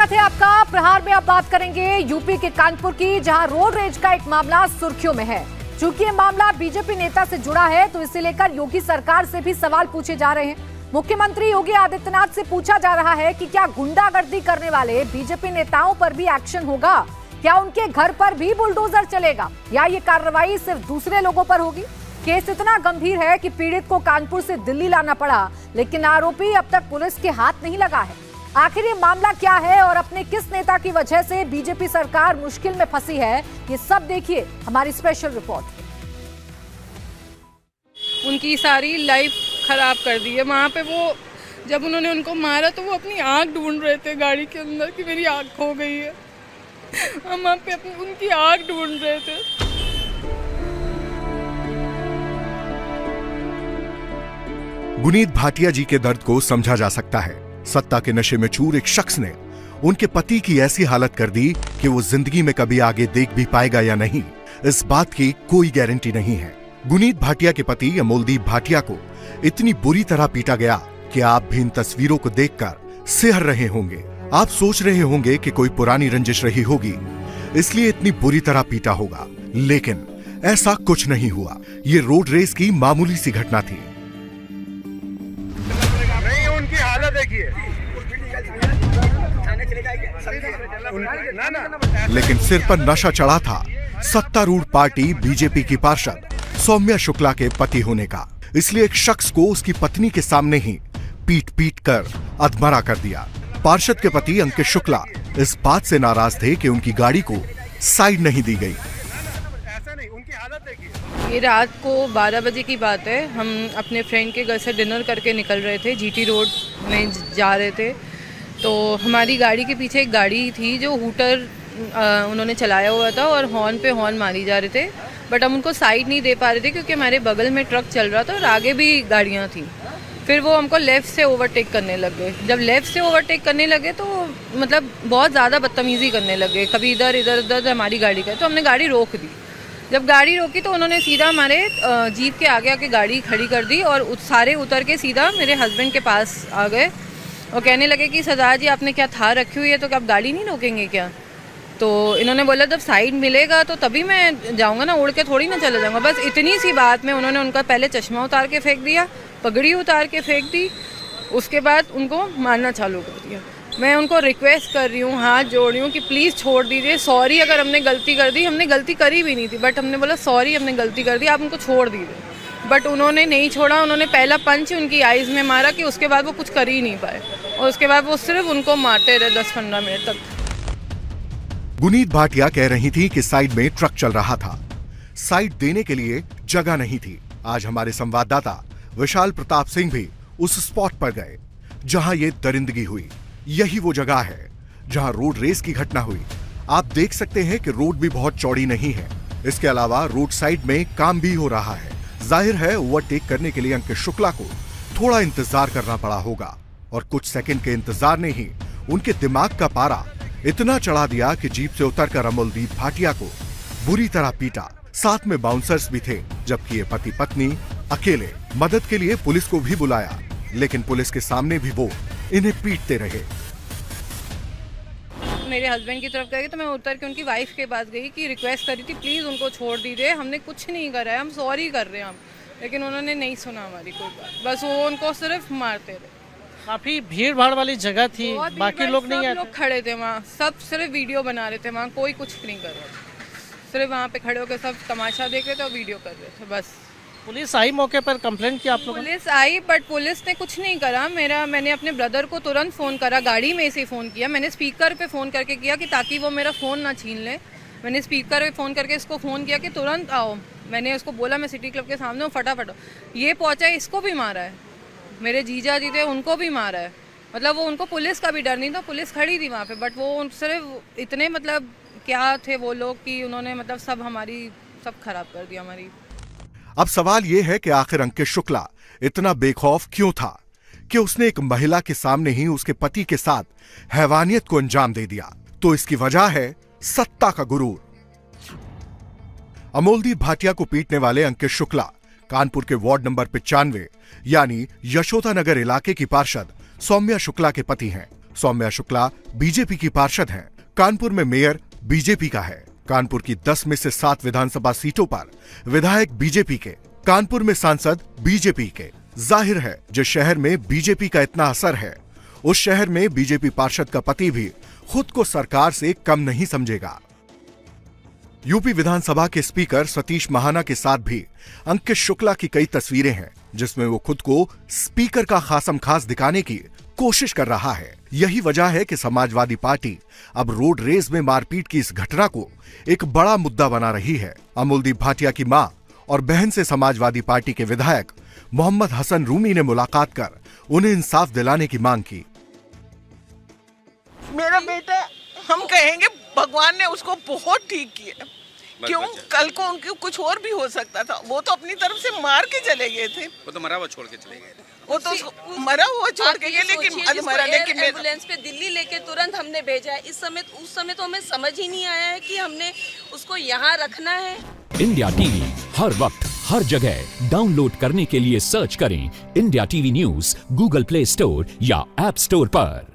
स्वागत है आपका। प्रहार में अब बात करेंगे यूपी के कानपुर की, जहां रोड रेज का एक मामला सुर्खियों में है। चूंकि ये मामला बीजेपी नेता से जुड़ा है, तो इसे लेकर योगी सरकार से भी सवाल पूछे जा रहे हैं। मुख्यमंत्री योगी आदित्यनाथ से पूछा जा रहा है कि क्या गुंडागर्दी करने वाले बीजेपी नेताओं पर भी एक्शन होगा? क्या उनके घर पर भी बुलडोजर चलेगा, या ये कार्रवाई सिर्फ दूसरे लोगों पर होगी? केस इतना गंभीर है कि पीड़ित को कानपुर से दिल्ली लाना पड़ा, लेकिन आरोपी अब तक पुलिस के हाथ नहीं लगा है। आखिर ये मामला क्या है और अपने किस नेता की वजह से बीजेपी सरकार मुश्किल में फंसी है, ये सब देखिए हमारी स्पेशल रिपोर्ट। उनकी सारी लाइफ खराब कर दी है। वहाँ पे वो जब उन्होंने उनको मारा तो वो अपनी आँख ढूंढ रहे थे गाड़ी के अंदर कि मेरी आँख खो गई है। हम वहाँ पे उनकी आँख ढूंढ रहे थे। गुनीत भाटिया जी के दर्द को समझा जा सकता है। सत्ता के नशे में चूर एक शख्स ने उनके पति की ऐसी हालत कर दी कि वो जिंदगी में कभी आगे देख भी पाएगा या नहीं, इस बात की कोई गारंटी नहीं है। गुनीत भाटिया के पति अमोलदीप भाटिया को इतनी बुरी तरह पीटा गया कि आप भी इन तस्वीरों को देखकर सिहर रहे होंगे। आप सोच रहे होंगे कि कोई पुरानी रंजिश रही होगी, इसलिए इतनी बुरी तरह पीटा होगा, लेकिन ऐसा कुछ नहीं हुआ। ये रोड रेस की मामूली सी घटना थी। लेकिन सिर पर नशा चढ़ा था सत्तारूढ़ पार्टी बीजेपी की पार्षद सौम्या शुक्ला के पति होने का, इसलिए एक शख्स को उसकी पत्नी के सामने ही पीट पीट कर अधमरा कर दिया। पार्षद के पति अंकित शुक्ला इस बात से नाराज थे कि उनकी गाड़ी को साइड नहीं दी गई। ये रात को 12 बजे की बात है। हम अपने फ्रेंड के घर से डिनर करके निकल रहे थे, जीटी रोड में जा रहे थे। तो हमारी गाड़ी के पीछे एक गाड़ी थी जो हूटर उन्होंने चलाया हुआ था और हॉर्न पे हॉर्न मारी जा रहे थे, बट हम उनको साइड नहीं दे पा रहे थे क्योंकि हमारे बगल में ट्रक चल रहा था और आगे भी गाड़ियाँ थी। फिर वो हमको लेफ़्ट से ओवरटेक करने लगे। जब लेफ़्ट से ओवरटेक करने लगे तो मतलब बहुत ज़्यादा बदतमीज़ी करने लगे, कभी इधर इधर उधर हमारी गाड़ी का। तो हमने गाड़ी रोक दी। जब गाड़ी रोकी तो उन्होंने सीधा हमारे जीप के आगे आके गाड़ी खड़ी कर दी और सारे उतर के सीधा मेरे हस्बैंड के पास आ गए और कहने लगे कि सरदार जी आपने क्या थार रखी हुई है, तो क्या आप गाड़ी नहीं रोकेंगे क्या? तो इन्होंने बोला जब साइड मिलेगा तो तभी मैं जाऊंगा ना, उड़ के थोड़ी ना चले जाऊंगा। बस इतनी सी बात में उन्होंने उनका पहले चश्मा उतार के फेंक दिया, पगड़ी उतार के फेंक दी, उसके बाद उनको मारना चालू कर दिया। मैं उनको रिक्वेस्ट कर रही हूँ, हाथ जोड़ रही हूँ कि प्लीज़ छोड़ दीजिए, सॉरी अगर हमने गलती कर दी, हमने गलती करी भी नहीं थी, बट हमने बोला सॉरी हमने गलती कर दी, आप उनको छोड़ दीजिए। बट उन्होंने नहीं छोड़ा। उन्होंने पहला पंच उनकी आइज़ में मारा कि उसके बाद वो कुछ कर ही नहीं पाए और उसके बाद वो सिर्फ उनको मारते रहे 10-15 मिनट तक। गुनीत भाटिया कह रही थी कि साइड में ट्रक चल रहा था, साइड देने के लिए जगह नहीं थी। आज हमारे संवाददाता विशाल प्रताप सिंह भी उस स्पॉट पर गए जहां ये दरिंदगी हुई। यही वो जगह है जहां रोड रेस की घटना हुई। आप देख सकते हैं कि रोड भी बहुत चौड़ी नहीं है, इसके अलावा रोड साइड में काम भी हो रहा है। जाहिर है ओवरटेक करने के लिए अंकित शुक्ला को थोड़ा इंतजार करना पड़ा होगा और कुछ सेकंड के इंतजार ने ही उनके दिमाग का पारा इतना चढ़ा दिया कि जीप से उतरकर अमोलदीप भाटिया को बुरी तरह पीटा। साथ में बाउंसर्स भी थे, जबकि ये पति पत्नी अकेले। मदद के लिए पुलिस को भी बुलाया, लेकिन पुलिस के सामने भी वो इन्हें पीटते रहे। मेरे हस्बैंड की तरफ गए तो मैं उतर के उनकी वाइफ के पास गई कि रिक्वेस्ट करी थी प्लीज़ उनको छोड़ दीजिए, हमने कुछ नहीं करा है, हम सॉरी कर रहे हैं हम। लेकिन उन्होंने नहीं सुना हमारी कोई बात, बस वो उनको सिर्फ मारते रहे। काफी भीड़ भाड़ वाली जगह थी, बाकी लोग नहीं आए, लोग खड़े थे वहाँ, सब सिर्फ वीडियो बना रहे थे, वहाँ कोई कुछ नहीं कर रहा था, सिर्फ वहाँ पे खड़े होकर सब तमाशा देख रहे थे और वीडियो कर रहे थे बस। पुलिस आई मौके पर, कंप्लेंट किया आप लोगों ने? पुलिस आई बट पुलिस ने कुछ नहीं करा। मैंने अपने ब्रदर को तुरंत फ़ोन करा, गाड़ी में से फ़ोन किया, मैंने स्पीकर पे फ़ोन करके किया कि ताकि वो मेरा फ़ोन ना छीन ले। मैंने स्पीकर पे फ़ोन करके इसको फ़ोन किया कि तुरंत आओ। मैंने उसको बोला मैं सिटी क्लब के सामने हूँ, फटाफट। ये पहुँचा, इसको भी मारा है, मेरे जीजा जी थे उनको भी मारा है। मतलब वो उनको पुलिस का भी डर नहीं था, पुलिस खड़ी थी वहाँ पे, बट वो सिर्फ इतने मतलब क्या थे वो लोग कि उन्होंने मतलब सब खराब कर दिया हमारी। अब सवाल यह है कि आखिर अंकित शुक्ला इतना बेखौफ क्यों था कि उसने एक महिला के सामने ही उसके पति के साथ हैवानियत को अंजाम दे दिया? तो इसकी वजह है सत्ता का गुरूर। अमोलदीप भाटिया को पीटने वाले अंकित शुक्ला कानपुर के वार्ड नंबर 95 यानी यशोदा नगर इलाके की पार्षद सौम्या शुक्ला के पति हैं। सौम्या शुक्ला बीजेपी की पार्षद हैं। कानपुर में मेयर बीजेपी का है। कानपुर की 10 में से 7 विधानसभा सीटों पर विधायक बीजेपी के, कानपुर में सांसद बीजेपी के। जाहिर है जिस शहर में बीजेपी का इतना असर है, उस शहर में बीजेपी पार्षद का पति भी खुद को सरकार से कम नहीं समझेगा। यूपी विधानसभा के स्पीकर सतीश महाना के साथ भी अंकित शुक्ला की कई तस्वीरें हैं, जिसमें वो खुद को स्पीकर का खासम खास दिखाने की कोशिश कर रहा है। यही वजह है कि समाजवादी पार्टी अब रोड रेस में मारपीट की इस घटना को एक बड़ा मुद्दा बना रही है। अमूलदीप भाटिया की मां और बहन से समाजवादी पार्टी के विधायक मोहम्मद हसन रूमी ने मुलाकात कर उन्हें इंसाफ दिलाने की मांग की। मेरा बेटा, हम कहेंगे भगवान ने उसको बहुत ठीक किया। क्यों? कल को उनके कुछ और भी हो सकता था। वो तो अपनी तरफ से मार के चले गए थे। वो तो मरा हुआ छोड़ के चले गए। वो तो मरा हुआ छोड़ के गए, लेकिन मरा, लेकिन एम्बुलेंस पे दिल्ली लेके तुरंत हमने भेजा है। उस समय तो हमें समझ ही नहीं आया है कि हमने उसको यहाँ रखना है। इंडिया टीवी हर वक्त हर जगह डाउनलोड करने के लिए सर्च करें India TV news Google play store या ऐप स्टोर पर।